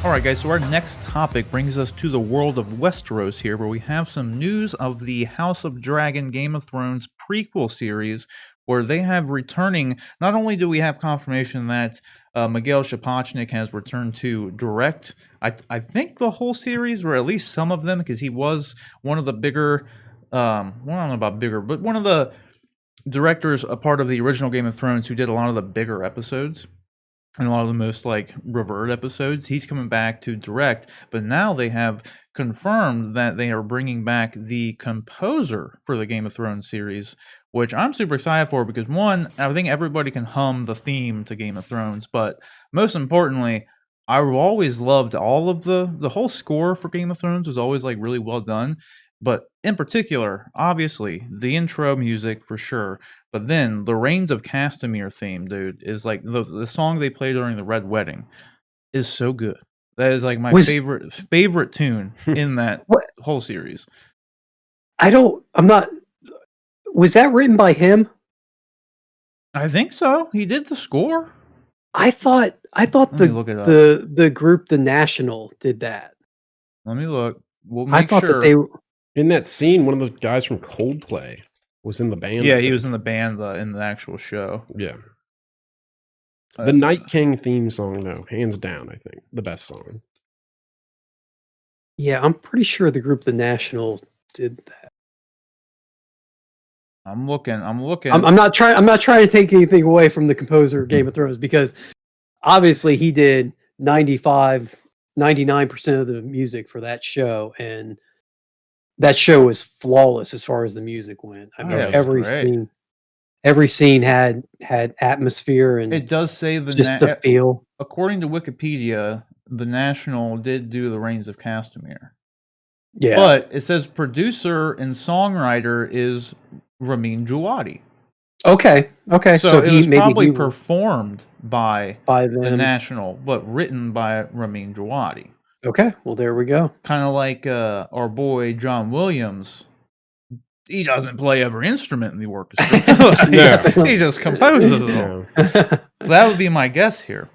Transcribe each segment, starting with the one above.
All right, guys, so our next topic brings us to the world of Westeros here, where we have some news of the House of Dragon Game of Thrones prequel series, where they have returning. Not only do we have confirmation that Miguel Sapochnik has returned to direct, I think the whole series, or at least some of them, because he was one of the bigger, well, I don't know about bigger, but one of the directors, a part of the original Game of Thrones, who did a lot of the bigger episodes and a lot of the most like revered episodes. He's coming back to direct, but now they have confirmed that they are bringing back the composer for the Game of Thrones series, which I'm super excited for because one, I think everybody can hum the theme to Game of Thrones, but most importantly, I've always loved all of the whole score for Game of Thrones was always like really well done. But in particular, obviously, the intro music for sure. But then the Reigns of Castamere theme, dude, is like the song they play during the Red Wedding is so good. That is like my Was favorite tune in that what? whole series. I'm not. Was that written by him? I think so. He did the score. I thought Let me look it up. the group The National did that. Let me look. We'll I make thought that sure. they In that scene, one of the guys from Coldplay was in the band. Yeah, he was in the band in the actual show. Yeah. The Night King theme song, though, hands down, I think the best song. Yeah, I'm pretty sure the group The National did that. I'm looking. I'm not trying to take anything away from the composer of Game of Thrones because obviously he did 99% of the music for that show, and that show was flawless as far as the music went. I mean, yeah, it was great. every scene had atmosphere and It does say the feel. According to Wikipedia, the National did do the Reigns of Castamere. Yeah, But it says producer and songwriter is Ramin Djawadi. Okay. So it he was maybe probably he performed by by the them. National, but written by Ramin Djawadi. Okay, well there we go. Kind of like our boy John Williams. He doesn't play every instrument in the orchestra. He just composes them. So that would be my guess here.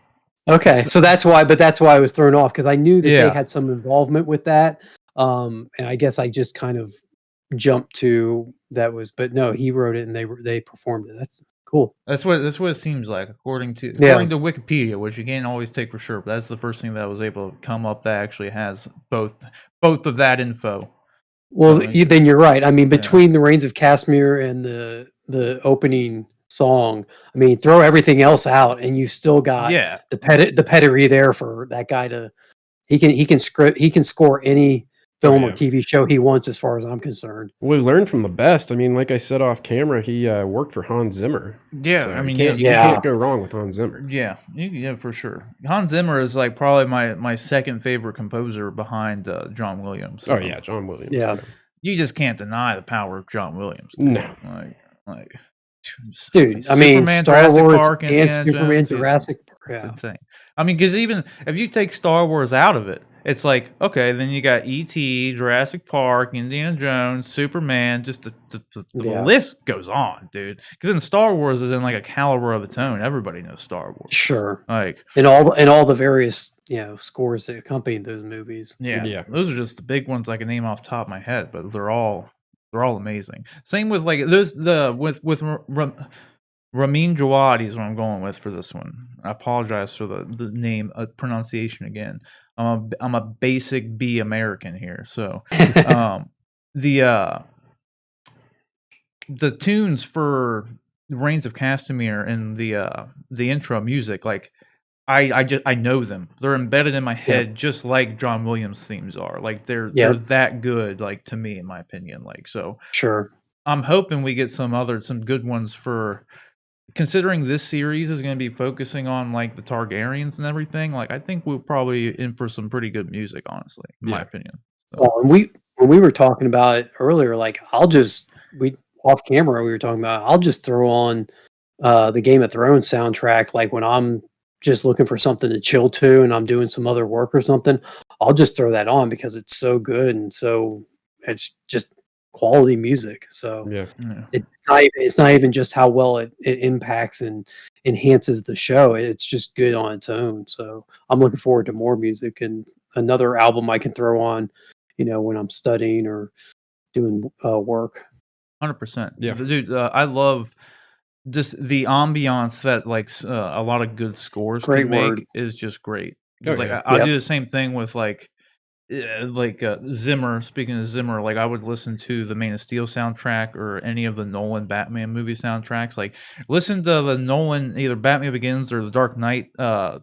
Okay, so that's why I was thrown off because I knew that they had some involvement with that. And I guess I just kind of jumped to that was, but no, he wrote it and they performed it. That's cool. That's what it seems like, according to Wikipedia, which you can't always take for sure. But that's the first thing that I was able to come up that actually has both of that info. Well, then you're right. I mean, between the Reigns of Castamere and the opening song, I mean, throw everything else out, and you still got the pedigree there for that guy to. He can score any film or TV show he wants, as far as I'm concerned. We learned from the best. I mean, like I said off camera, he worked for Hans Zimmer. Yeah, so I mean, you can't go wrong with Hans Zimmer. Yeah, for sure. Hans Zimmer is like probably my second favorite composer behind John Williams. So. Oh yeah, John Williams. Yeah, you just can't deny the power of John Williams. Dude. No, dude. I mean, Star Wars and Superman, Jurassic Park. It's insane. I mean, because even if you take Star Wars out of it, it's like, okay, then you got E.T., Jurassic Park, Indiana Jones, Superman, just the list goes on, dude. Because then Star Wars is in like a caliber of its own. Everybody knows Star Wars. Sure. Like and all the various scores that accompany those movies. Yeah. Those are just the big ones I can name off the top of my head, but they're all amazing. Same with like with Ramin Djawadi is what I'm going with for this one. I apologize for the name pronunciation again. I'm a basic B American here, so the tunes for Reigns of Castamere and the intro music, like I know them. They're embedded in my head, just like John Williams themes are. Like they're that good, like to me, in my opinion. Like so, sure. I'm hoping we get some good ones for. Considering this series is going to be focusing on like the Targaryens and everything, like I think we're probably in for some pretty good music, honestly, in my opinion. So. Well, when we were talking about it earlier, like off camera we were talking about, I'll just throw on the Game of Thrones soundtrack, like when I'm just looking for something to chill to and I'm doing some other work or something, I'll just throw that on because it's so good and so it's just quality music. So Yeah. it's not even just how well it impacts and enhances the show. It's just good on its own. So I'm looking forward to more music and another album I can throw on, when I'm studying or doing work. 100%. Yeah. Dude, I love just the ambiance that like a lot of good scores Great can make word. is just great. Oh, It's like yeah. I Yep. do the same thing with like Zimmer. Speaking of Zimmer, like I would listen to the Man of Steel soundtrack or any of the Nolan Batman movie soundtracks. Like listen to the Nolan either Batman Begins or the Dark Knight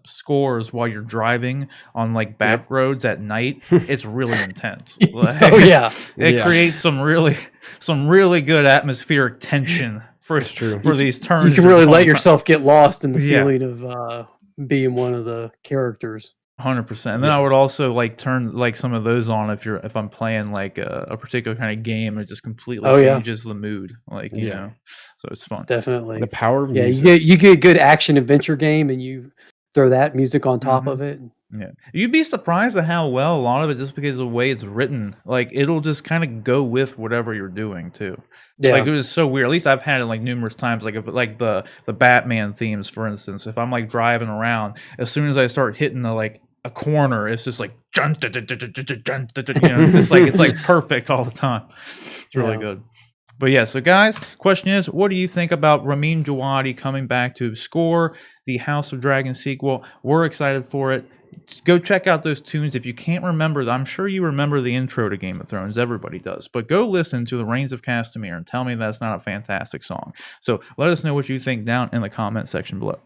scores while you're driving on like back Yep. roads at night. It's really intense. Like, Oh yeah. it Yeah. creates some really good atmospheric tension for It's true. for these turns. You can you're really going let on. yourself get lost in the Yeah. feeling of being one of the characters. 100%. And then Yeah. I would also like turn like some of those on if I'm playing like a particular kind of game. It just completely Oh, yeah. changes the mood. Like you Yeah. know, so it's fun. Definitely. The power of Yeah, music. you get a good action adventure game and you throw that music on top of it. Yeah, you'd be surprised at how well a lot of it, just because of the way it's written, like it'll just kind of go with whatever you're doing too. Yeah. Like it was so weird. At least I've had it like numerous times. Like if like the Batman themes, for instance, if I'm like driving around, as soon as I start hitting like a corner, it's just like it's just like it's like perfect all the time. It's really good. But yeah, so guys, question is, what do you think about Ramin Djawadi coming back to score the House of Dragon sequel? We're excited for it. Go check out those tunes. If you can't remember, I'm sure you remember the intro to Game of Thrones. Everybody does. But go listen to The Reigns of Castamere and tell me that's not a fantastic song. So let us know what you think down in the comment section below.